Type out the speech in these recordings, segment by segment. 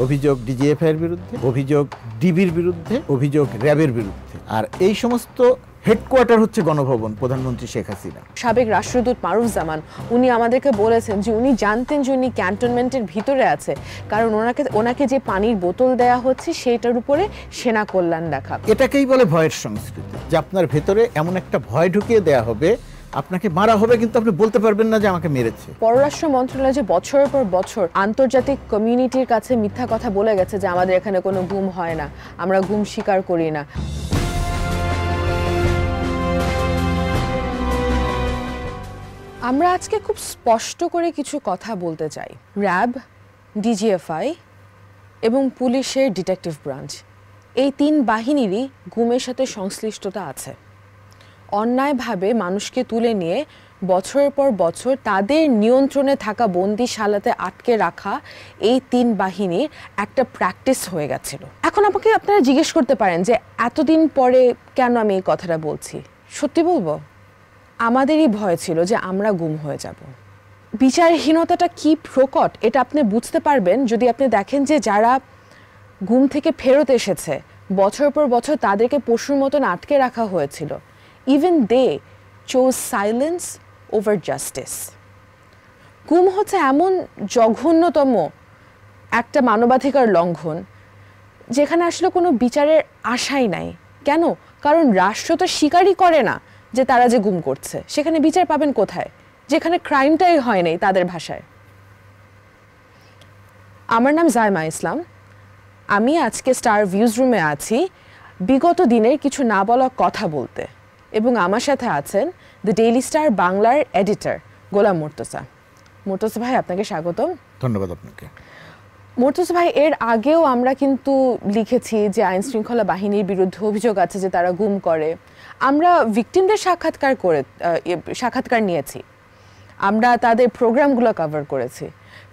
অভিযোগ ডিজিএফআই এর বিরুদ্ধে, অভিযোগ ডিবির বিরুদ্ধে, অভিযোগ র্যাবের বিরুদ্ধে। আর এই সমস্ত হেডকোয়ার্টার হচ্ছে গণভবন, প্রধানমন্ত্রী শেখ হাসিনা। সাবেক রাষ্ট্রদূত মারুফ-জামান উনি আমাদেরকে বলেছেন যে উনি জানতেন যে উনি ক্যান্টনমেন্টের ভিতরে আছে, কারণ ওনাকে যে পানির বোতল দেয়া হচ্ছে সেটার উপরে সেনা কল্যাণ লেখা। এটাকেই বলে ভয়ের সংস্কৃতি, যে আপনার ভেতরে এমন একটা ভয় ঢুকিয়ে দেয়া হবে, আপনাকে মারা হবে কিন্তু আপনি বলতে পারবেন না যে আমাকে মেরেছে। পররাষ্ট্র মন্ত্রণালয় যে বছরের পর বছর আন্তর্জাতিক কমিউনিটির কাছে মিথ্যা কথা বলে গেছে যে আমাদের এখানে কোনো গুম হয় না, আমরা গুম স্বীকার করি না। আমরা আজকে খুব স্পষ্ট করে কিছু কথা বলতে চাই। র্যাব, ডিজিএফআই এবং পুলিশের ডিটেকটিভ ব্রাঞ্চ, এই তিন বাহিনীরই গুমের সাথে সংশ্লিষ্টতা আছে। অন্যায়ভাবে মানুষকে তুলে নিয়ে বছরের পর বছর তাদের নিয়ন্ত্রণে থাকা বন্দিশালাতে আটকে রাখা এই তিন বাহিনীর একটা প্র্যাকটিস হয়ে গেছিল। এখন আমাকে আপনারা জিজ্ঞেস করতে পারেন যে এতদিন পরে কেন আমি এই কথাটা বলছি। সত্যি বলবো, আমাদেরই ভয় ছিল যে আমরা গুম হয়ে যাব। বিচারহীনতাটা কি প্রকট এটা আপনি বুঝতে পারবেন যদি আপনি দেখেন যে যারা গুম থেকে ফেরত এসেছে বছর পর বছর তাদেরকে পশুর মতন আটকে রাখা হয়েছিল। Even they chose silence over justice. গুম হচ্ছে এমন জঘন্যতম একটা মানবাধিকার লঙ্ঘন যেখানে আসলে কোনো বিচারের আশাই নাই। কেন? কারণ রাষ্ট্র তো স্বীকারই করে না যে তারা যে গুম করছে। সেখানে বিচার পাবেন কোথায়, যেখানে ক্রাইমটাই হয় নাই তাদের ভাষায়। আমার নাম জাইমা ইসলাম। আমি আজকে স্টার ভিউজ রুমে আছি বিগত দিনের কিছু না বলা কথা বলতে, এবং আমার সাথে আছেন দ্য ডেইলি স্টার বাংলার এডিটর গোলাম মুর্তজা। মুর্তজা ভাই, আপনাকে স্বাগতম। ধন্যবাদ আপনাকে। মুর্তজা ভাই, এর আগেও আমরা কিন্তু লিখেছি যে আইন শৃঙ্খলা বাহিনীর বিরুদ্ধে অভিযোগ আছে যে তারা গুম করে। আমরা ভিকটিমদের সাক্ষাৎকার নিয়েছি, আমরা তাদের প্রোগ্রামগুলো কভার করেছি,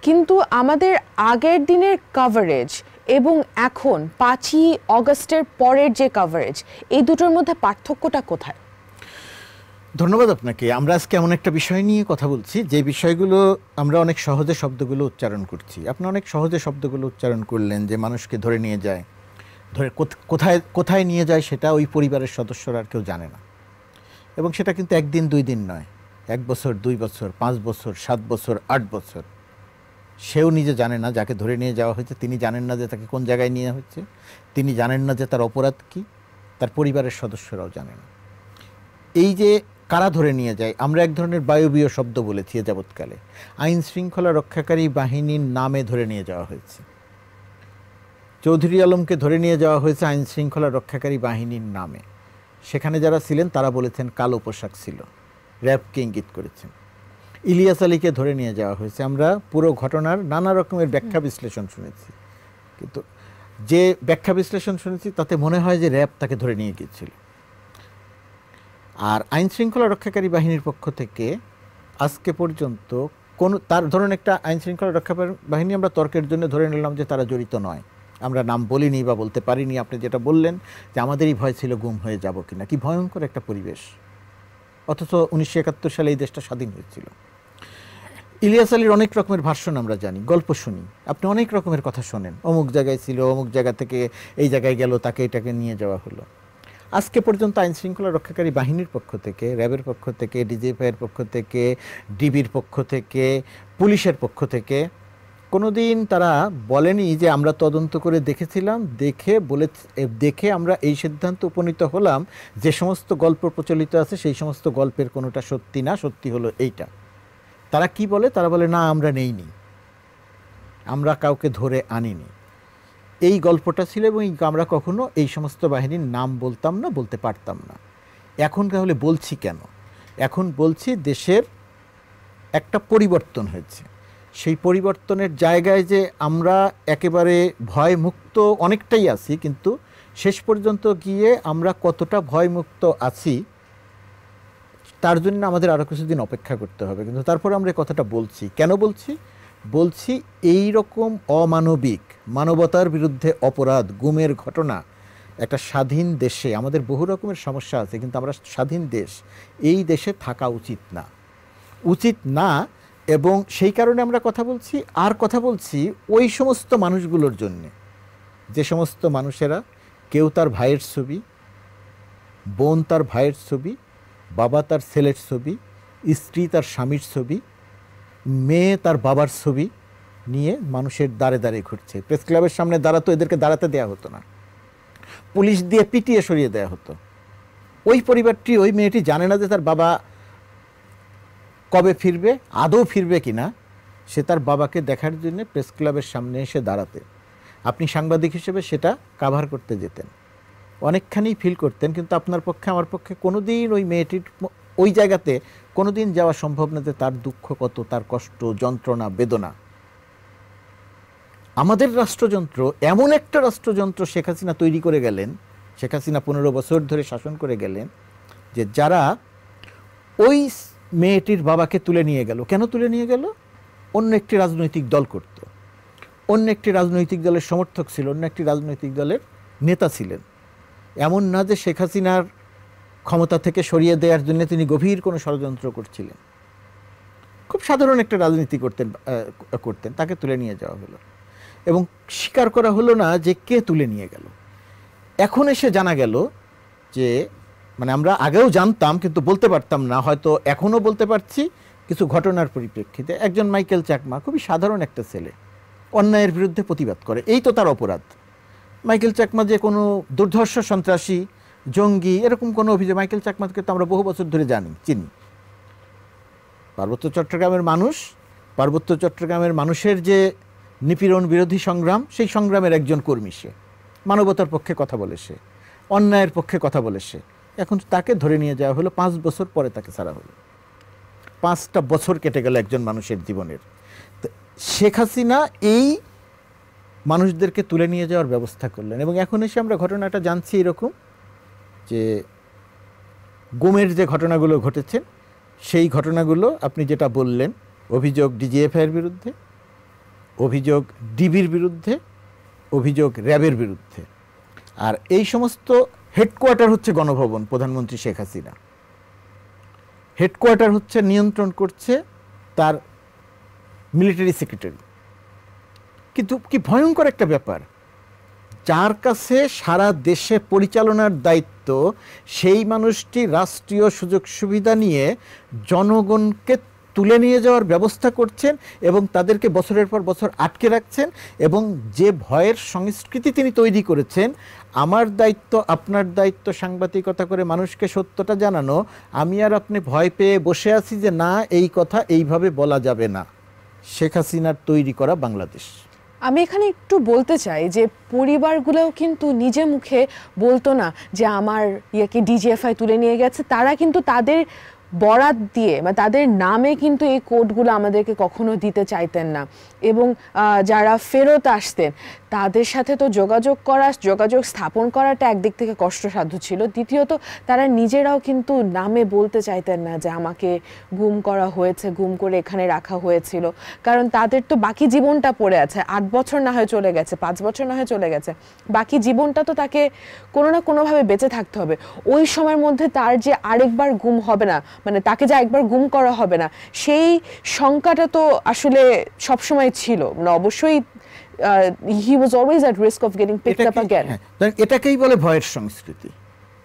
কিন্তু আমাদের আগের দিনের কভারেজ এবং এখন 5ই অগস্টের পরের যে কভারেজ, এই দুটোর মধ্যে পার্থক্যটা কোথায়? ধন্যবাদ আপনাকে। আমরা আজকে এমন একটা বিষয় নিয়ে কথা বলছি যে বিষয়গুলো আমরা অনেক সহজে শব্দগুলো উচ্চারণ করছি। আপনি অনেক সহজে শব্দগুলো উচ্চারণ করলেন যে মানুষকে ধরে নিয়ে যায়, ধরে কোথায় কোথায় নিয়ে যায় সেটা ওই পরিবারের সদস্যরা আর কেউ জানে না। এবং সেটা কিন্তু একদিন দুই দিন নয়, 1 বছর, 2 বছর, 5 বছর, 7 বছর, 8 বছর। সেও নিজে জানে না, যাকে ধরে নিয়ে যাওয়া হয়েছে তিনি জানেন না যে তাকে কোন জায়গায় নিয়ে হচ্ছে, তিনি জানেন না যে তার অপরাধ কী, তার পরিবারের সদস্যরাও জানে না। এই যে কারা ধরে নিয়ে যায়, আমরা এক ধরনের বায়বীয় শব্দ বলেছি এ যাবৎকালে। আইন শৃঙ্খলা রক্ষাকারী বাহিনীর নামে ধরে নিয়ে যাওয়া হয়েছে। চৌধুরী আলমকে ধরে নিয়ে যাওয়া হয়েছে আইন শৃঙ্খলা রক্ষাকারী বাহিনীর নামে। সেখানে যারা ছিলেন তারা বলেছেন কালো পোশাক ছিল, র্যাবকে ইঙ্গিত করেছেন। ইলিয়াস আলীকে ধরে নিয়ে যাওয়া হয়েছে। আমরা পুরো ঘটনার নানা রকমের ব্যাখ্যা বিশ্লেষণ শুনেছি, কিন্তু যে ব্যাখ্যা বিশ্লেষণ শুনেছি তাতে মনে হয় যে র্যাব তাকে ধরে নিয়ে গিয়েছিল। আর আইন শৃঙ্খলা রক্ষাকারী বাহিনীর পক্ষ থেকে আজকে পর্যন্ত কোনো তার ধরুন একটা আইন শৃঙ্খলা রক্ষা বাহিনী আমরা তর্কের জন্য ধরে নিলাম যে তারা জড়িত নয়, আমরা নাম বলিনি বা বলতে পারিনি। আপনি যেটা বললেন যে আমাদেরই ভয় ছিল গুম হয়ে যাব কিনা, কি ভয়ঙ্কর একটা পরিবেশ। অথচ 1971 সালে এই দেশটা স্বাধীন হয়েছিল। ইলিয়াস আলীর অনেক রকমের ভাষণ আমরা জানি, গল্প শুনি, আপনি অনেক রকমের কথা শোনেন, অমুক জায়গায় ছিল, অমুক জায়গা থেকে এই জায়গায় গেল, তাকে এটাকে নিয়ে যাওয়া হলো। আজকে পর্যন্ত আইন শৃঙ্খলা রক্ষাকারী বাহিনীর পক্ষ থেকে, র্যাবের পক্ষ থেকে, ডিজিএফআইয়ের পক্ষ থেকে, ডিবির পক্ষ থেকে, পুলিশের পক্ষ থেকে কোনোদিন তারা বলেনি যে আমরা তদন্ত করে দেখেছিলাম, দেখে আমরা এই সিদ্ধান্ত উপনীত হলাম যে সমস্ত গল্প প্রচলিত আছে সেই সমস্ত গল্পের কোনোটা সত্যি না, সত্যি হলো এইটা। তারা কি বলে? তারা বলে না, আমরা নেইনি, আমরা কাউকে ধরে আনিনি। এই গল্পটা ছিল, এবং আমরা কখনো এই সমস্ত বাহিনীর নাম বলতাম না, বলতে পারতাম না। এখন তাহলে বলছি কেন? এখন বলছি দেশের একটা পরিবর্তন হয়েছে। সেই পরিবর্তনের জায়গায় যে আমরা একেবারে ভয়মুক্ত অনেকটাই আছি, কিন্তু শেষ পর্যন্ত গিয়ে আমরা কতটা ভয়মুক্ত আছি তার জন্য আমাদের আরও কিছুদিন অপেক্ষা করতে হবে। কিন্তু তারপর আমরা কথাটা বলছি কেন? বলছি এই রকম অমানবিক, মানবতার বিরুদ্ধে অপরাধ, গুমের ঘটনা একটা স্বাধীন দেশে, আমাদের বহু রকমের সমস্যা আছে কিন্তু আমরা স্বাধীন দেশ, এই দেশে থাকা উচিত না। এবং সেই কারণে আমরা কথা বলছি, আর কথা বলছি ওই সমস্ত মানুষগুলোর জন্যে যে সমস্ত মানুষেরা কেউ তার ভাইয়ের ছবি, বোন তার ভাইয়ের ছবি, বাবা তার ছেলের ছবি, স্ত্রী তার স্বামীর ছবি, মেয়ে তার বাবার ছবি নিয়ে মানুষের দ্বারে দ্বারে ঘুরছে। প্রেস ক্লাবের সামনে দাঁড়াতো, এদেরকে দাঁড়াতে দেওয়া হতো না, পুলিশ দিয়ে পিটিয়ে সরিয়ে দেওয়া হতো। ওই পরিবারটি, ওই মেয়েটি জানে না যে তার বাবা কবে ফিরবে, আদৌ ফিরবে কিনা। সে তার বাবাকে দেখার জন্য প্রেস ক্লাবের সামনে এসে দাঁড়াতে, আপনি সাংবাদিক হিসেবে সেটা কাভার করতে যেতেন, অনেকখানি ফিল করতেন। কিন্তু আপনার পক্ষে আমার পক্ষে কোনোদিন ওই মেয়েটির ওই জায়গাতে কোনোদিন যাওয়া সম্ভব না, যে তার দুঃখ কত, তার কষ্ট, যন্ত্রণা, বেদনা। আমাদের রাষ্ট্রযন্ত্র, এমন একটা রাষ্ট্রযন্ত্র শেখ হাসিনা তৈরি করে গেলেন, শেখ হাসিনা 15 বছর ধরে শাসন করে গেলেন, যে যারা ওই মেয়েটির বাবাকে তুলে নিয়ে গেল। কেন তুলে নিয়ে গেল? অন্য একটি রাজনৈতিক দল করত, অন্য একটি রাজনৈতিক দলের সমর্থক ছিল, অন্য একটি রাজনৈতিক দলের নেতা ছিলেন। এমন না যে শেখ হাসিনার ক্ষমতা থেকে সরিয়ে দেওয়ার জন্য তিনি গভীর কোনো ষড়যন্ত্র করছিলেন। খুব সাধারণ একটা রাজনীতি করতেন, তাকে তুলে নিয়ে যাওয়া হলো এবং স্বীকার করা হলো না যে কে তুলে নিয়ে গেল। এখন এসে জানা গেল যে, মানে আমরা আগেও জানতাম কিন্তু বলতে পারতাম না, হয়তো এখনও বলতে পারছি কিছু ঘটনার পরিপ্রেক্ষিতে। একজন মাইকেল চাকমা, খুবই সাধারণ একটা ছেলে, অন্যায়ের বিরুদ্ধে প্রতিবাদ করে, এই তো তার অপরাধ। মাইকেল চাকমা যে কোনো দুর্ধর্ষ সন্ত্রাসী, জঙ্গি, এরকম কোনো অভিযোগ, মাইকেল চাকমাকে তো আমরা বহু বছর ধরে চিনি। পার্বত্য চট্টগ্রামের মানুষ, পার্বত্য চট্টগ্রামের মানুষের যে নিপীড়ন বিরোধী সংগ্রাম, সেই সংগ্রামের একজন কর্মী সে, মানবতার পক্ষে কথা বলে সে, অন্যায়ের পক্ষে কথা বলে সে। এখন তাকে ধরে নিয়ে যাওয়া হলো, 5 বছর পরে তাকে ছাড়া হলো। 5টা বছর কেটে গেল একজন মানুষের জীবনের। শেখ হাসিনা এই মানুষদেরকে তুলে নিয়ে যাওয়ার ব্যবস্থা করলেন এবং এখন এসে আমরা ঘটনাটা জানছি এরকম যে গুমের যে ঘটনাগুলো ঘটেছে, সেই ঘটনাগুলো আপনি যেটা বললেন, অভিযোগ ডিজিএফআইয়ের বিরুদ্ধে, অভিযোগ ডিবির বিরুদ্ধে, অভিযোগ র্যাবের বিরুদ্ধে। আর এই সমস্ত হেডকোয়ার্টার হচ্ছে গণভবন, প্রধানমন্ত্রী শেখ হাসিনা হেডকোয়ার্টার হচ্ছে, নিয়ন্ত্রণ করছে তার মিলিটারি সেক্রেটারি। কিন্তু কি ভয়ঙ্কর একটা ব্যাপার, যার কাছে সারা দেশে পরিচালনার দায়িত্ব, সেই মানুষটি রাষ্ট্রীয় সুযোগ সুবিধা নিয়ে জনগণকে তুলে নিয়ে যাওয়ার ব্যবস্থা করছেন এবং তাদেরকে বছরের পর বছর আটকে রাখছেন। এবং যে ভয়ের সংস্কৃতি তিনি তৈরি করেছেন, আমার দায়িত্ব, আপনার দায়িত্ব সাংবাদিকতা করে মানুষকে সত্যটা জানানো, আমি আর আপনি ভয় পেয়ে বসে আছি যে না, এই কথা এইভাবে বলা যাবে না। শেখ হাসিনার তৈরি করা বাংলাদেশ। আমি এখানে একটু বলতে চাই যে পরিবারগুলোও কিন্তু নিজে মুখে বলতো না যে আমার ইয়েকে ডিজিএফআই তুলে নিয়ে গেছে। তারা কিন্তু তাদের বরাত দিয়ে বা তাদের নামে কিন্তু এই কোডগুলো আমাদেরকে কখনো দিতে চাইতেন না। এবং যারা ফেরত আসতেন তাদের সাথে তো যোগাযোগ স্থাপন করাটা একদিক থেকে কষ্টসাধ্য ছিল। দ্বিতীয়ত তারা নিজেরাও কিন্তু নামে বলতে চাইতেন না যে আমাকে গুম করা হয়েছে, গুম করে এখানে রাখা হয়েছিল, কারণ তাদের তো বাকি জীবনটা পড়ে আছে। 8 বছর না হয় চলে গেছে, 5 বছর না হয় চলে গেছে, বাকি জীবনটা তো তাকে কোনো না কোনোভাবে বেঁচে থাকতে হবে। ওই সময়ের মধ্যে তার যে আরেকবার গুম হবে না, মানে তাকে যে একবার গুম করা হবে না, সেই শঙ্কাটা তো আসলে সবসময় ছিল। মানে অবশ্যই he was always at risk of getting picked up again. এটাকেই বলে ভয়ের সংস্কৃতি,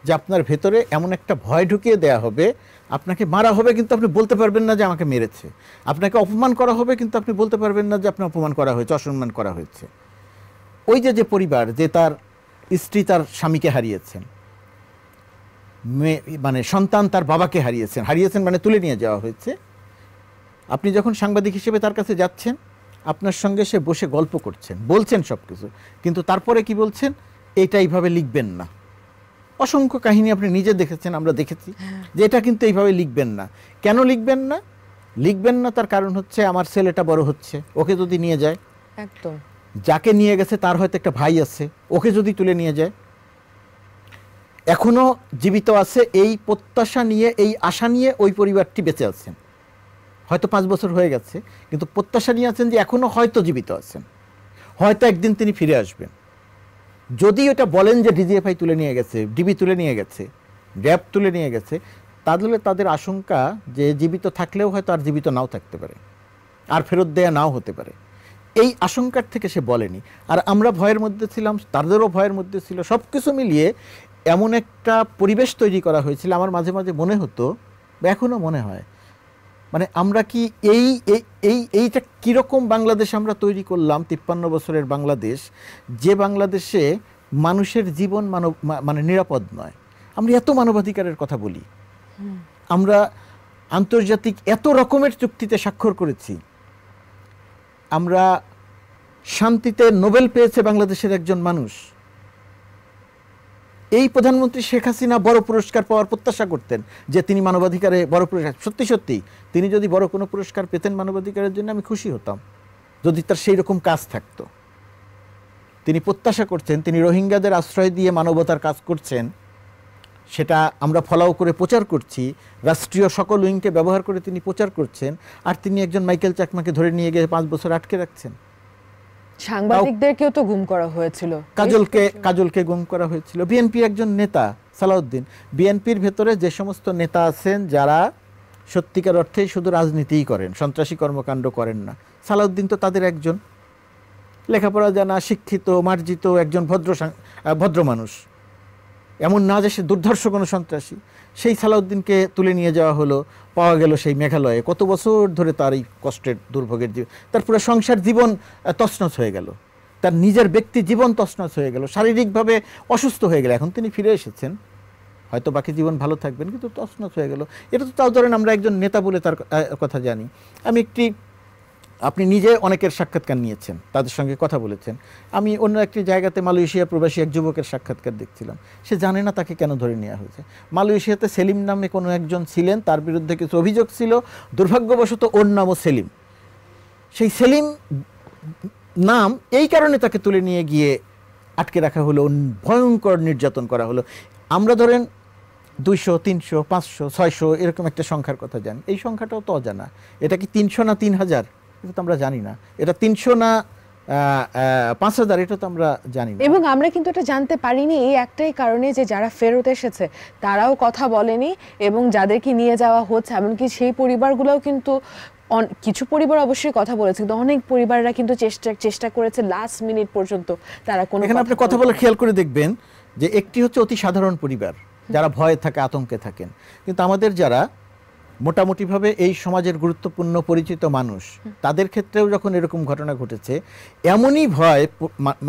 যে আপনার ভেতরে এমন একটা ভয় ঢুকিয়ে দেয়া হবে, আপনাকে মারা হবে কিন্তু আপনি বলতে পারবেন না যে আমাকে মেরেছে, আপনাকে অপমান করা হবে কিন্তু আপনি বলতে পারবেন না যে আপনি অপমান করা হয়েছে, অসম্মান করা হয়েছে। ওই যে পরিবার, যে তার স্ত্রী তার স্বামীকে হারিয়েছেন, মানে সন্তান তার বাবাকে হারিয়েছেন মানে তুলে নিয়ে যাওয়া হয়েছে। আপনি যখন সাংবাদিক হিসেবে তার কাছে যাচ্ছেন, আপনার সঙ্গে সে বসে গল্প করছেন, বলছেন সব কিছু, কিন্তু তারপরে কি বলছেন, এইটা এইভাবে লিখবেন না। অসংখ্য কাহিনী আপনি নিজে দেখেছেন, আমরা দেখেছি যে এটা কিন্তু এইভাবে লিখবেন না। কেন লিখবেন না? লিখবেন না তার কারণ হচ্ছে, আমার ছেলেটা বড় হচ্ছে, ওকে যদি নিয়ে যায়, একদম, যাকে নিয়ে গেছে তার হয়তো একটা ভাই আছে, ওকে যদি তুলে নিয়ে যায়, এখনো জীবিত আছে, এই প্রত্যাশা নিয়ে, এই আশা নিয়ে ওই পরিবারটি বেঁচে আছেন। হয়তো 5 বছর হয়ে গেছে, কিন্তু প্রত্যাশা নিয়ে আছেন যে এখনো হয়তো জীবিত আছেন, হয়তো একদিন তিনি ফিরে আসবেন। যদি এটা বলেন যে ডিজিএফআই তুলে নিয়ে গেছে, ডিবি তুলে নিয়ে গেছে, র্যাব তুলে নিয়ে গেছে, তাহলে তাদের আশঙ্কা যে জীবিত থাকলেও হয়তো আর জীবিত নাও থাকতে পারে। আর ফেরত দেয়া নাও হতে পারে, এই আশঙ্কার থেকে সে বলেনি। আর আমরা ভয়ের মধ্যে ছিলাম, তাদেরও ভয়ের মধ্যে ছিল, সব কিছু মিলিয়ে এমন একটা পরিবেশ তৈরি করা হয়েছিল। আমার মাঝে মাঝে মনে হতো, বা এখনও মনে হয়, মানে আমরা কি এইটা কীরকম বাংলাদেশ আমরা তৈরি করলাম, 53 বছরের বাংলাদেশ, যে বাংলাদেশে মানুষের জীবন মানে নিরাপদ নয়। আমরা এত মানবাধিকারের কথা বলি, আমরা আন্তর্জাতিক এত রকমের চুক্তিতে স্বাক্ষর করেছি, আমরা শান্তিতে নোবেল পেয়েছে বাংলাদেশের একজন মানুষ। এই প্রধানমন্ত্রী শেখ হাসিনা বড় পুরস্কার পাওয়ার প্রত্যাশা করতেন, যে তিনি মানবাধিকারে বড় পুরস্কার, সত্যি সত্যি তিনি যদি বড় কোনো পুরস্কার পেতেন মানবাধিকারের জন্য, আমি খুশি হতাম যদি তার সেই রকম কাজ থাকতো। তিনি প্রত্যাশা করছেন, তিনি রোহিঙ্গাদের আশ্রয় দিয়ে মানবতার কাজ করছেন, সেটা আমরা ফলাও করে প্রচার করছি, রাষ্ট্রীয় সকল উইংকে ব্যবহার করে তিনি প্রচার করছেন। আর তিনি একজন মাইকেল চাকমাকে ধরে নিয়ে গিয়ে 5 বছর আটকে রাখছেন। সাংবাদিকদেরকেও তো গুম করা হয়েছিল, কাজলকে গুম করা হয়েছিল। বিএনপির একজন নেতা সালাউদ্দিন, বিএনপির ভেতরে যে সমস্ত নেতা আছেন যারা সত্যিকার অর্থেই শুধু রাজনীতিই করেন, সন্ত্রাসী কর্মকাণ্ড করেন না, সালাউদ্দিন তো তাদের একজন। লেখাপড়া জানা, শিক্ষিত, মার্জিত একজন ভদ্র মানুষ, এমন না যে সে দুর্ধর্ষ কোনো সন্ত্রাসী। সেই সালাউদ্দিনকে তুলে নিয়ে যাওয়া হলো, পাওয়া গেল সেই মেঘালয়ে। কত বছর ধরে তার এই কষ্টের দুর্ভোগের জীবন, তার পুরো সংসার জীবন তছনছ হয়ে গেল, তার নিজের ব্যক্তি জীবন তছনছ হয়ে গেল, শারীরিকভাবে অসুস্থ হয়ে গেল। এখন তিনি ফিরে এসেছেন, হয়তো বাকি জীবন ভালো থাকবেন, কিন্তু তছনছ হয়ে গেল। এটা তো তাও ধরেন আমরা একজন নেতা বলে তার কথা জানি। আপনি নিজে অনেকের সাক্ষাৎকার নিয়েছেন, তাদের সঙ্গে কথা বলেছেন। আমি অন্য একটি জায়গাতে মালয়েশিয়া প্রবাসী এক যুবকের সাক্ষাৎকার দেখছিলাম। সে জানে না তাকে কেন ধরে নেওয়া হয়েছে। মালয়েশিয়াতে সেলিম নামে কোনো একজন ছিলেন, তার বিরুদ্ধে কিছু অভিযোগ ছিল, দুর্ভাগ্যবশত ওর নামও সেলিম। সেই সেলিম নাম এই কারণে তাকে তুলে নিয়ে গিয়ে আটকে রাখা হলো, ভয়ঙ্কর নির্যাতন করা হলো। আমরা ধরেন 200, 300, 500, 600 এরকম একটা সংখ্যার কথা জানি, এই সংখ্যাটাও তো অজানা। এটা কি 300 না 3000, এটা তো আমরা জানি না। এটা 300 না 5000, এটা তো আমরা জানি না। এবং আমরা কিন্তু এটা জানতে পারিনি এই একটাই কারণে, যে যারা ফেরত এসেছে তারাও কথা বলেনি, এবং যাদেরকে নিয়ে যাওয়া হচ্ছে এমনকি সেই পরিবারগুলোও কিন্তু, কিছু পরিবার অবশ্যই কথা বলেছে, কিন্তু অনেক পরিবাররা কিন্তু চেষ্টা করেছে লাস্ট মিনিট পর্যন্ত তারা কোনো। এখানে আপনি কথা বলে খেয়াল করে দেখবেন যে একটি হচ্ছে অতি সাধারণ পরিবার, যারা ভয়ে থাকে, আতঙ্কে থাকেন। কিন্তু আমাদের যারা মোটামুটিভাবে এই সমাজের গুরুত্বপূর্ণ পরিচিত মানুষ, তাদের ক্ষেত্রেও যখন এরকম ঘটনা ঘটেছে, এমনই ভয়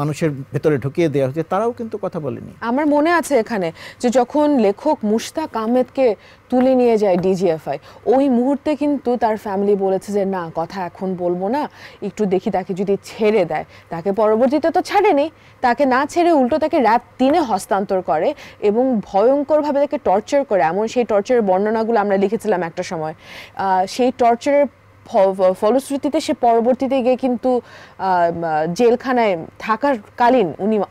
মানুষের ভেতরে ঢুকিয়ে দেওয়া হয়েছে, তারাও কিন্তু কথা বলেনি। আমার মনে আছে এখানে যে যখন লেখক মুশতাক আহমেদকে তুলে নিয়ে যায় ডিজিএফআই, ওই মুহূর্তে কিন্তু তার ফ্যামিলি বলেছে যে না, কথা এখন বলবো না, একটু দেখি তাকে যদি ছেড়ে দেয়। তাকে পরবর্তীতে তো ছাড়েনি, তাকে না ছেড়ে উল্টো তাকে RAB 3-এ হস্তান্তর করে এবং ভয়ঙ্করভাবে তাকে টর্চার করে। এমন সেই টর্চারের বর্ণনাগুলো আমরা লিখেছিলাম একটা সময়। সেই টর্চারের ফলশ্রুতিতে সে পরবর্তীতে গিয়ে কিন্তু জেলখানায় থাকার কালীন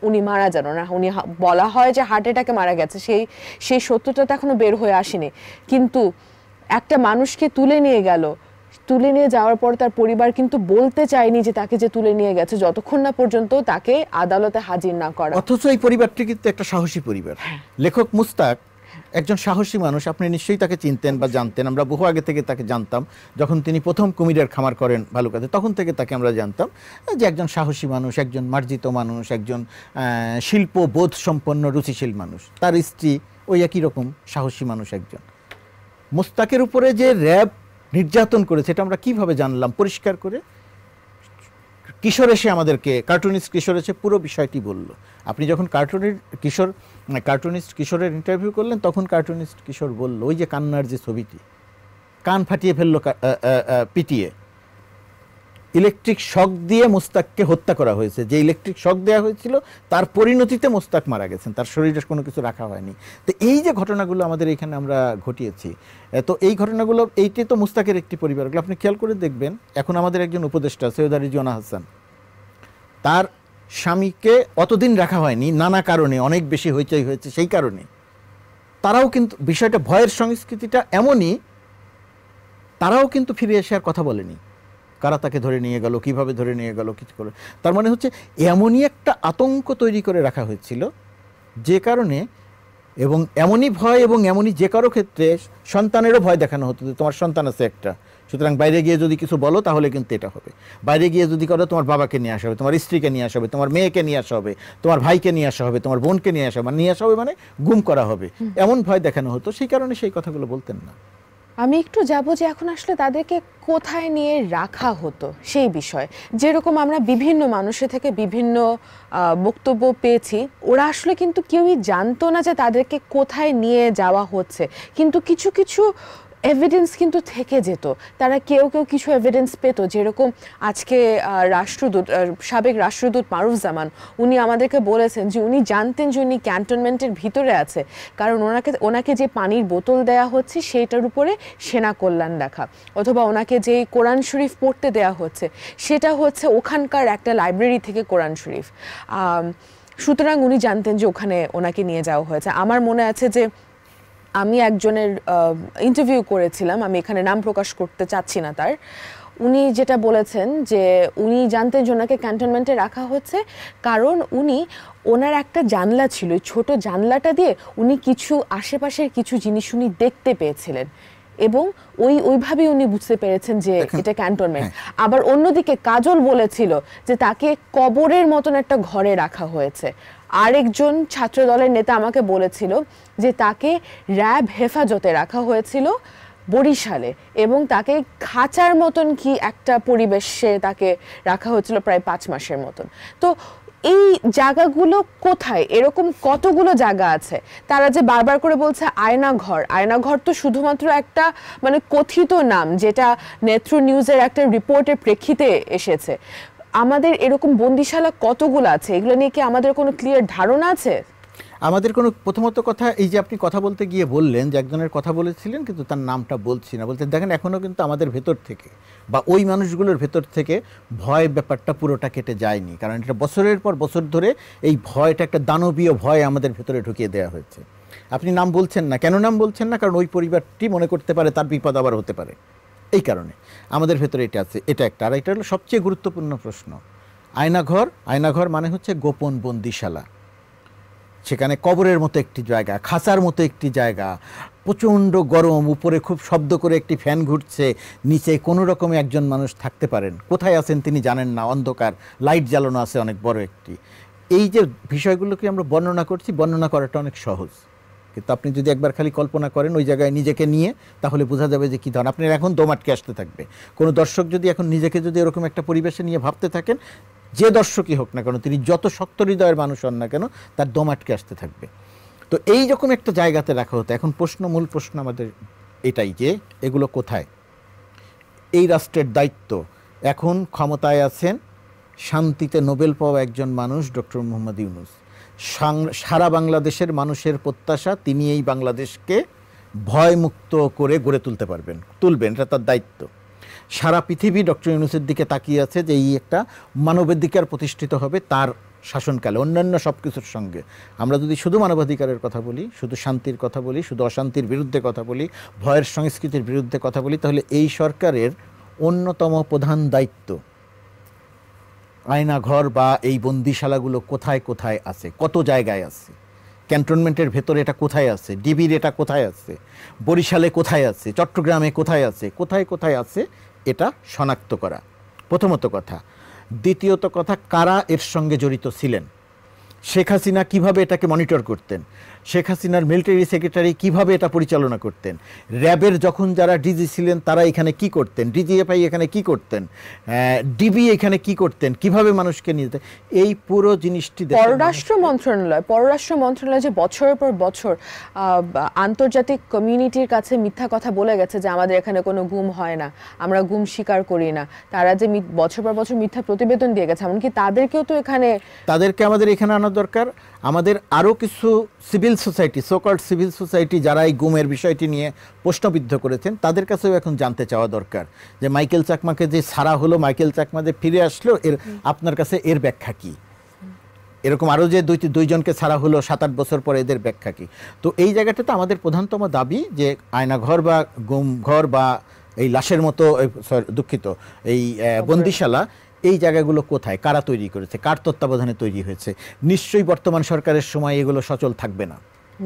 উনি মারা যান না। উনি বলা হয় যে হার্ট অ্যাটাকে মারা গেছে, সেই সত্যটা তো এখনো বের হয়ে আসেনি। কিন্তু একটা মানুষকে তুলে নিয়ে গেল, তুলে নিয়ে যাওয়ার পর তার পরিবার কিন্তু বলতে চায়নি যে তাকে যে তুলে নিয়ে গেছে, যতক্ষণ না পর্যন্ত তাকে আদালতে হাজির না করা। অথচ এই পরিবারটি কিন্তু একটা সাহসী পরিবার। লেখক মুস্তাক একজন সাহসী মানুষ, আপনি নিশ্চয়ই তাকে চিনতেন বা জানতেন। আমরা বহু আগে থেকে তাকে জানতাম, যখন তিনি প্রথম কুমিরের খামার করেন ভালুকাতে, তখন থেকে তাকে আমরা জানতাম যে একজন সাহসী মানুষ, একজন মার্জিত মানুষ, একজন শিল্পবোধ সম্পন্ন রুচিশীল মানুষ। তার স্ত্রী ওই একই রকম সাহসী মানুষ একজন। মুস্তাকের উপরে যে RAB নির্যাতন করেছে, এটা আমরা কিভাবে জানলাম? পরিষ্কার করে কিশোর এসে আমাদেরকে, কার্টুনিস্ট কিশোর এসে পুরো বিষয়টি বলল। আপনি যখন কার্টুনিস্ট কিশোরের ইন্টারভিউ করলেন, তখন কার্টুনিস্ট কিশোর বলল, ওই যে কান্নার যে ছবিটি, কান ফাটিয়ে ফেললো পিটিয়ে, ইলেকট্রিক শক দিয়ে মুস্তাককে হত্যা করা হয়েছে। যে ইলেকট্রিক শক দেওয়া হয়েছিল তার পরিণতিতে মুস্তাক মারা গেছেন, তার শরীরে কোনো কিছু রাখা হয়নি। তো এই যে ঘটনাগুলো আমাদের এখানে আমরা ঘটিয়েছি, তো এই ঘটনাগুলো, এইটি তো মুস্তাকের একটি পরিবারগুলো। আপনি খেয়াল করে দেখবেন, এখন আমাদের একজন উপদেষ্টা সৈয়দ রিজওয়ানা হাসান, তার স্বামীকে অতদিন রাখা হয়নি নানা কারণে, অনেক বেশি হইচই হয়েছে সেই কারণে। তারাও কিন্তু বিষয়টা, ভয়ের সংস্কৃতিটা এমনই, তারাও কিন্তু ফিরে এসে আর কথা বলেনি, কারা তাকে ধরে নিয়ে গেল, কিভাবে ধরে নিয়ে গেল, কিছু করে। তার মানে হচ্ছে এমনই একটা আতঙ্ক তৈরি করে রাখা হয়েছিল, যে কারণে, এবং এমনই ভয়, এবং এমনই যে কারো ক্ষেত্রে সন্তানেরও ভয় দেখানো হতো যে তোমার সন্তান আছে একটা, সুতরাং বাইরে গিয়ে যদি কিছু বলো তাহলে কিন্তু এটা হবে। বাইরে গিয়ে যদি করো তোমার বাবাকে নিয়ে আসা হবে, তোমার স্ত্রীকে নিয়ে আসা হবে, তোমার মেয়েকে নিয়ে আসা হবে, তোমার ভাইকে নিয়ে আসা হবে, তোমার বোনকে নিয়ে আসা হবে, নিয়ে আসা হবে মানে গুম করা হবে, এমন ভয় দেখানো হতো। সেই কারণে সেই কথাগুলো বলতেন না। আমি একটু যাব যে এখন আসলে তাদেরকে কোথায় নিয়ে রাখা হতো সেই বিষয়। যেরকম আমরা বিভিন্ন মানুষের থেকে বিভিন্ন বক্তব্য পেয়েছি, ওরা আসলে কিন্তু কেউই জানতো না যে তাদেরকে কোথায় নিয়ে যাওয়া হচ্ছে, কিন্তু কিছু কিছু এভিডেন্স কিন্তু থেকে যেত। তারা কেউ কেউ কিছু এভিডেন্স পেত, যেরকম আজকে সাবেক রাষ্ট্রদূত মারুফ-জামান উনি আমাদেরকে বলেছেন যে উনি জানতেন যে উনি ক্যান্টনমেন্টের ভিতরে আছে, কারণ ওনাকে যে পানির বোতল দেয়া হচ্ছে সেইটার উপরে সেনা কল্যাণ লেখা, অথবা ওনাকে যে কোরআন শরীফ পড়তে দেয়া হচ্ছে সেটা হচ্ছে ওখানকার একটা লাইব্রেরি থেকে কোরআন শরীফ। সুতরাং উনি জানতেন যে ওখানে ওনাকে নিয়ে যাওয়া হয়েছে। আমার মনে আছে যে আমি একজনের ইন্টারভিউ করেছিলাম, আমি এখানে নাম প্রকাশ করতে চাচ্ছি না তার, উনি যেটা বলেছেন যে উনি জানতেন যে ওনাকে ক্যান্টনমেন্টে রাখা হচ্ছে, কারণ ওনার একটা জানলা ছিল, ছোট জানলাটা দিয়ে উনি কিছু আশেপাশের কিছু জিনিস উনি দেখতে পেয়েছিলেন, এবং ওইভাবেই উনি বুঝতে পেরেছেন যে এটা ক্যান্টনমেন্ট। আবার অন্যদিকে কাজল বলেছিল যে তাকে কবরের মতন একটা ঘরে রাখা হয়েছে। আরেকজন ছাত্র দলের নেতা আমাকে বলেছিল যে তাকে র্যাব হেফাজতে রাখা হয়েছিল বরিশালে, এবং তাকে খাঁচার মতন কি একটা পরিবেশে তাকে রাখা হয়েছিল প্রায় 5 মাসের মতন। তো এই জায়গাগুলো কোথায়? এরকম কতগুলো জায়গা আছে। তারা যে বারবার করে বলছে আয়নাঘর, আয়নাঘর তো শুধুমাত্র একটা মানে কথিত নাম, যেটা নেত্র নিউজের একটা রিপোর্টের প্রেক্ষিতে এসেছে। আমাদের এরকম বন্দিশালা কতগুলো আছে, এগুলো নিয়ে কি আমাদের কোনো ক্লিয়ার ধারণা আছে? আমাদের কোনো, প্রথমত কথা এই যে আপনি কথা বলতে গিয়ে বললেন যে একজনের কথা বলেছিলেন কিন্তু তার নামটা বলছি না, বলতে দেখেন এখনও কিন্তু আমাদের ভেতর থেকে বা ওই মানুষগুলোর ভেতর থেকে ভয় ব্যাপারটা পুরোটা কেটে যায়নি, কারণ এটা বছরের পর বছর ধরে এই ভয়টা একটা দানবীয় ভয় আমাদের ভেতরে ঢুকিয়ে দেওয়া হয়েছে। আপনি নাম বলছেন না, কেন নাম বলছেন না? কারণ ওই পরিবারটি মনে করতে পারে তার বিপদ আবার হতে পারে, এই কারণে আমাদের ভেতরে এটা আছে। এটা একটা। আর এটা হলো সবচেয়ে গুরুত্বপূর্ণ প্রশ্ন। আয়নাঘর, আয়নাঘর মানে হচ্ছে গোপন বন্দিশালা। সেখানে কবরের মতো একটি জায়গা, খাঁচার মতো একটি জায়গা, প্রচণ্ড গরম, উপরে খুব শব্দ করে একটি ফ্যান ঘুরছে, নিচে কোনো রকমে একজন মানুষ থাকতে পারেন, কোথায় আছেন তিনি জানেন না, অন্ধকার, লাইট জ্বালানো আছে অনেক বড় একটি। এই যে বিষয়গুলোকে আমরা বর্ণনা করছি, বর্ণনা করাটা অনেক সহজ, কিন্তু আপনি যদি একবার খালি কল্পনা করেন ওই জায়গায় নিজেকে নিয়ে, তাহলে বোঝা যাবে যে কী ধরনের। আপনার এখন দম আটকে আসতে থাকবে। কোনো দর্শক যদি এখন নিজেকে যদি এরকম একটা পরিবেশে নিয়ে ভাবতে থাকেন, যে দর্শকই হোক না কেন, তিনি যত শক্ত হৃদয়ের মানুষ হন না কেন, তার দম আটকে আসতে থাকবে। তো এই রকম একটা জায়গাতে রাখা হতো। এখন মূল প্রশ্ন আমাদের এটাই যে এগুলো কোথায়? এই রাষ্ট্রের দায়িত্ব, এখন ক্ষমতায় আছেন শান্তিতে নোবেল পাওয়া একজন মানুষ, ডক্টর মোহাম্মদ ইউনূস। সারা বাংলাদেশের মানুষের প্রত্যাশা তিনি এই বাংলাদেশকে ভয়মুক্ত করে গড়ে তুলবেন, এটা তার দায়িত্ব। সারা পৃথিবী ডক্টর ইউনূসের দিকে তাকিয়ে আছে যে এই একটা মানবাধিকার প্রতিষ্ঠিত হবে তার শাসনকালে, অন্যান্য সব কিছুর সঙ্গে। আমরা যদি শুধু মানবাধিকারের কথা বলি, শুধু শান্তির কথা বলি, শুধু অশান্তির বিরুদ্ধে কথা বলি, ভয়ের সংস্কৃতির বিরুদ্ধে কথা বলি, তাহলে এই সরকারের অন্যতম প্রধান দায়িত্ব আয়নাঘর বা এই বন্দিশালাগুলো কোথায় কোথায় আছে, কত জায়গায় আছে, ক্যান্টনমেন্টের ভেতরে এটা কোথায় আছে, ডিবির এটা কোথায় আছে, বরিশালে কোথায় আছে, চট্টগ্রামে কোথায় আছে, কোথায় কোথায় আছে, এটা শনাক্ত করা প্রথমত কথা। দ্বিতীয়ত কথা, কারা এর সঙ্গে জড়িত ছিলেন, শেখ হাসিনা কিভাবে এটাকে মনিটর করতেন, শেখ হাসিনার মিলিটারি সেক্রেটারি কিভাবে এটা পরিচালনা করতেন, র্যাবের যখন যারা ডিজি ছিলেন তারা এখানে কি করতেন, ডিজিএফআই এখানে কি করতেন, ডিবি এখানে কি করতেন, কিভাবে মানুষকে নিয়ে যেতেন, এই পুরো জিনিসটি পররাষ্ট্র মন্ত্রণালয় যে বছরের পর বছর আন্তর্জাতিক কমিউনিটির কাছে মিথ্যা কথা বলে গেছে যে আমাদের এখানে কোনো গুম হয় না, আমরা গুম স্বীকার করি না, তারা যে বছর পর বছর মিথ্যা প্রতিবেদন দিয়ে গেছে, এমনকি তাদেরকে আমাদের এখানে আনা দরকার। আমাদের আরও কিছু civil society, so-called civil society যারা এই গুমের বিষয়টি নিয়ে প্রশ্নবিদ্ধ করেছেন, তাদের কাছেও এখন জানতে চাওয়া দরকার যে মাইকেল চাকমাকে যে ছাড়া হলো, মাইকেল চাকমা যে ফিরে আসলো, আপনার কাছে এর ব্যাখ্যা কি? এরকম আরও যে দুইজনকে ছাড়া হলো 7-8 বছর পরে, এদের ব্যাখ্যা কি? তো এই জায়গাটাতে আমাদের প্রধানতম দাবি যে আয়নাঘর বা গুম ঘর বা এই লাশের মতো, এই বন্দিশালা, এই জায়গাগুলো কোথায়, কারা তৈরি করেছে, কার তত্ত্বাবধানে তৈরি হয়েছে। নিশ্চয়ই বর্তমান সরকারের সময় এগুলো সচল থাকবে না,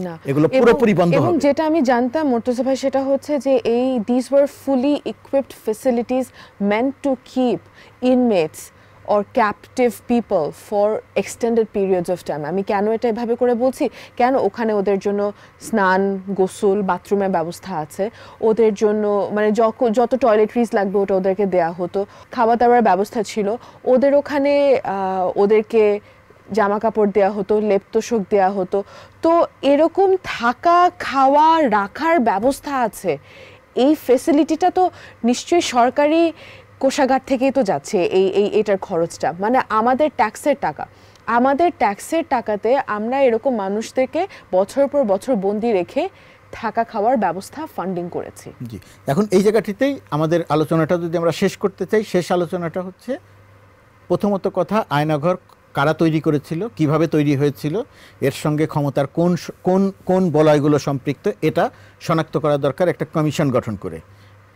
না, এগুলো পুরোপুরি বন্ধ এবং হবে। যেটা আমি জানতাম মুর্তজা ভাই, সেটা হচ্ছে যে এই this were fully equipped facilities meant to keep inmates or captive people for extended periods of time. আমি কেন এটা এভাবে করে বলছি, কেন ওখানে ওদের জন্য স্নান, গোসল, বাথরুমের ব্যবস্থা আছে, ওদের জন্য মানে যত টয়লেট্রিজ লাগবে ওটা ওদেরকে দেয়া হতো, খাওয়া দাওয়ার ব্যবস্থা ছিল, ওদের ওখানে ওদেরকে জামা কাপড় দেওয়া হতো, লেপ তোশক দেওয়া হতো। তো এরকম থাকা, খাওয়া, রাখার ব্যবস্থা আছে। এই ফেসিলিটিটা তো নিশ্চয়ই সরকারি কোষাগার থেকেই তো যাচ্ছে এটার খরচটা, মানে আমাদের ট্যাক্সের টাকাতে আমরা এরকম মানুষদেরকে বছর পর বছর বন্দি রেখে থাকা খাওয়ার ব্যবস্থা ফান্ডিং করেছি। জি, এখন এই জায়গাটিতেই আমাদের আলোচনাটা যদি আমরা শেষ করতে চাই, শেষ আলোচনাটা হচ্ছে প্রথমত কথা, আয়নাঘর কারা তৈরি করেছিল, কিভাবে তৈরি হয়েছিল, এর সঙ্গে ক্ষমতার কোন কোন কোন বলয়গুলো সম্পৃক্ত, এটা শনাক্ত করা দরকার। একটা কমিশন গঠন করে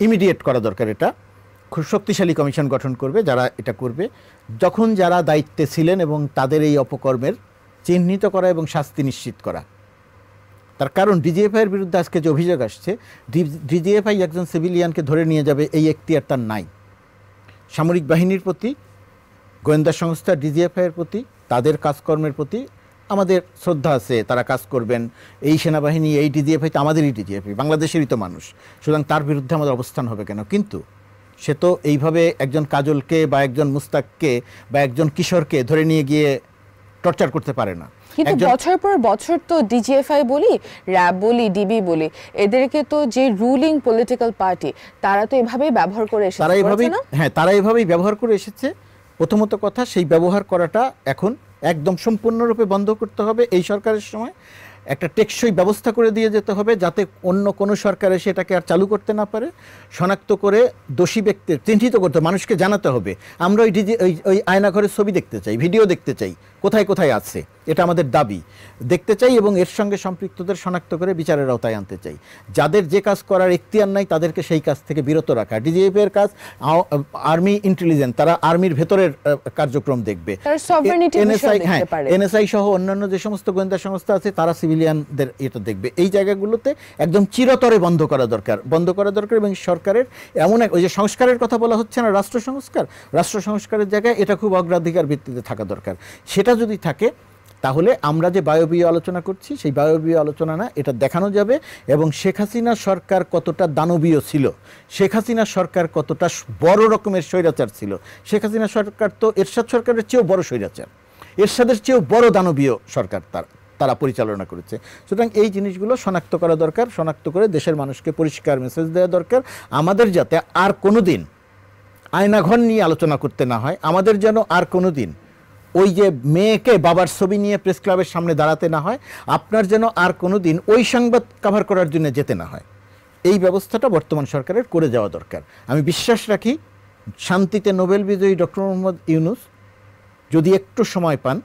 ইমিডিয়েট করা দরকার। এটা খুব শক্তিশালী কমিশন গঠন করবে, যারা এটা করবে যখন যারা দায়িত্বে ছিলেন, এবং তাদের এই অপকর্মের চিহ্নিত করা এবং শাস্তি নিশ্চিত করা। তার কারণ ডিজিএফআইয়ের বিরুদ্ধে আজকে যে অভিযোগ আসছে, ডিজিএফআই একজন সিভিলিয়ানকে ধরে নিয়ে যাবে এই এখতিয়ার তার নাই। সামরিক বাহিনীর প্রতি, গোয়েন্দা সংস্থা ডিজিএফআইয়ের প্রতি, তাদের কাজকর্মের প্রতি আমাদের শ্রদ্ধা আছে, তারা কাজ করবেন। এই সেনাবাহিনী, এই ডিজিএফআই তো আমাদেরই ডিজিএফআই, বাংলাদেশেরই তো মানুষ, সুতরাং তার বিরুদ্ধে আমাদের অবস্থান হবে কেন? কিন্তু সে তো এইভাবে একজন কাজলকে বা একজন মুস্তাককে বা একজন কিশোরকে ধরে নিয়ে গিয়ে টর্চার করতে পারে না। কিন্তু বছর পর বছর তো ডিজিএফআই বলি, র্যাব বলি, ডিবি বলি, এদেরকে তো যে রুলিং পলিটিক্যাল পার্টি তারা তো এভাবেই ব্যবহার করে এসেছে। তারা এভাবেই ব্যবহার করে এসেছে। প্রথমত কথা, সেই ব্যবহার করাটা এখন একদম সম্পূর্ণরূপে বন্ধ করতে হবে। এই সরকারের সময় একটা টেকসই ব্যবস্থা করে দিয়ে যেতে হবে, যাতে অন্য কোনো সরকার এসে এটাকে আর চালু করতে না পারে। শনাক্ত করে দোষী ব্যক্তি চিহ্নিত করতে, মানুষকে জানাতে হবে। আমরা ওই আয়নাঘরের ছবি দেখতে চাই, ভিডিও দেখতে চাই, কোথায় কোথায় আছে, এটা আমাদের দাবি, দেখতে চাই। এবং এর সঙ্গে সম্পৃক্তদের শনাক্ত করে বিচারের আওতায় আনতে চাই। যাদের যে কাজ করার এখতিয়ার নাই তাদেরকে সেই কাজ থেকে বিরত রাখা। ডিজিএফআই এর কাজ আর্মি ইন্টেলিজেন্স, তারা আর্মির ভেতরের কার্যক্রম দেখবে। এনএসআই সহ অন্যান্য যে সমস্ত গোয়েন্দা সংস্থা আছে তারা সিভিলিয়ানদের এটা দেখবে। এই জায়গাগুলোতে একদম চিরতরে বন্ধ করা দরকার এবং সরকারের এমন ওই যে সংস্কারের কথা বলা হচ্ছে না, রাষ্ট্র সংস্কারের জায়গায় এটা খুব অগ্রাধিকার ভিত্তিতে থাকা দরকার। সেটা যদি থাকে তাহলে আমরা যে বায়বীয় আলোচনা করছি সেই বায়বীয় আলোচনা না, এটা দেখানো যাবে। এবং শেখ হাসিনা সরকার কতটা দানবীয় ছিল, শেখ হাসিনা সরকার কতটা বড় রকমের স্বৈরাচার ছিল। শেখ হাসিনা সরকার তো এরশাদ সরকারের চেয়েও বড় স্বৈরাচার, এরশাদের চেয়েও বড় দানবীয় সরকার তারা পরিচালনা করেছে। সুতরাং এই জিনিসগুলো শনাক্ত করা দরকার, শনাক্ত করে দেশের মানুষকে পরিষ্কার মেসেজ দেওয়া দরকার। আমাদের যাতে আর কোনোদিন আয়নাঘর নিয়ে আলোচনা করতে না হয়, আমাদের যেন আর কোনোদিন ওই যে মেয়েকে বাবার ছবি নিয়ে প্রেস ক্লাবের সামনে দাঁড়াতে না হয়, আপনার যেন আর কোনোদিন ওই সংবাদ কভার করার জন্য যেতে না হয়। এই ব্যবস্থাটা বর্তমান সরকারের করে যাওয়া দরকার। আমি বিশ্বাস রাখি শান্তিতে নোবেল বিজয়ী ডক্টর মোহাম্মদ ইউনূস যদি একটু সময় পান,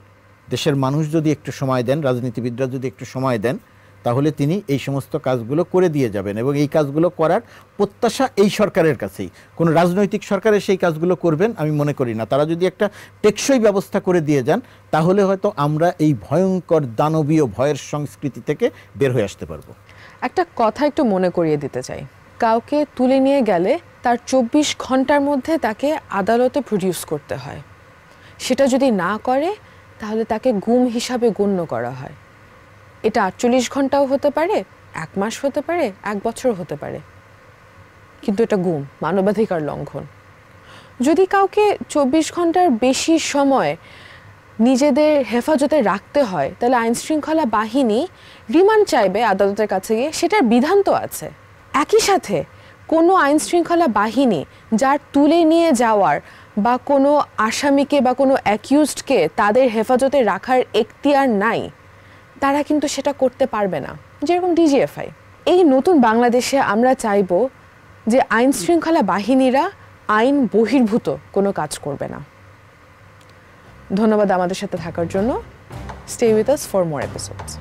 দেশের মানুষ যদি একটু সময় দেন, রাজনীতিবিদরা যদি একটু সময় দেন, তাহলে তিনি এই সমস্ত কাজগুলো করে দিয়ে যাবেন। এবং এই কাজগুলো করার প্রত্যাশা এই সরকারের কাছেই। কোনো রাজনৈতিক সরকারের সেই কাজগুলো করবেন আমি মনে করি না। তারা যদি একটা টেকসই ব্যবস্থা করে দিয়ে যান, তাহলে হয়তো আমরা এই ভয়ঙ্কর দানবীয় ভয়ের সংস্কৃতি থেকে বের হয়ে আসতে পারবো। একটা কথা একটু মনে করিয়ে দিতে চাই, কাউকে তুলে নিয়ে গেলে তার 24 ঘন্টার মধ্যে তাকে আদালতে প্রডিউস করতে হয়। সেটা যদি না করে তাহলে তাকে গুম হিসাবে গণ্য করা হয়। এটা 48 ঘন্টাও হতে পারে, 1 মাস হতে পারে, 1 বছর হতে পারে, কিন্তু এটা গুম, মানবাধিকার লঙ্ঘন। যদি কাউকে 24 ঘন্টার বেশি সময় নিজেদের হেফাজতে রাখতে হয়, তাহলে আইন শৃঙ্খলা বাহিনী রিমান্ড চাইবে আদালতের কাছে গিয়ে, সেটার বিধান তো আছে। একই সাথে কোনো আইন শৃঙ্খলা বাহিনী যার তুলে নিয়ে যাওয়ার বা কোনো আসামিকে বা কোনো অ্যাকিউজডকে তাদের হেফাজতে রাখার এখতিয়ার নাই, তারা কিন্তু সেটা করতে পারবে না, যেরকম ডিজিএফআই। এই নতুন বাংলাদেশে আমরা চাইব যে আইন শৃঙ্খলা বাহিনীরা আইন বহির্ভূত কোনো কাজ করবে না। ধন্যবাদ আমাদের সাথে থাকার জন্য। Stay with us for more episodes.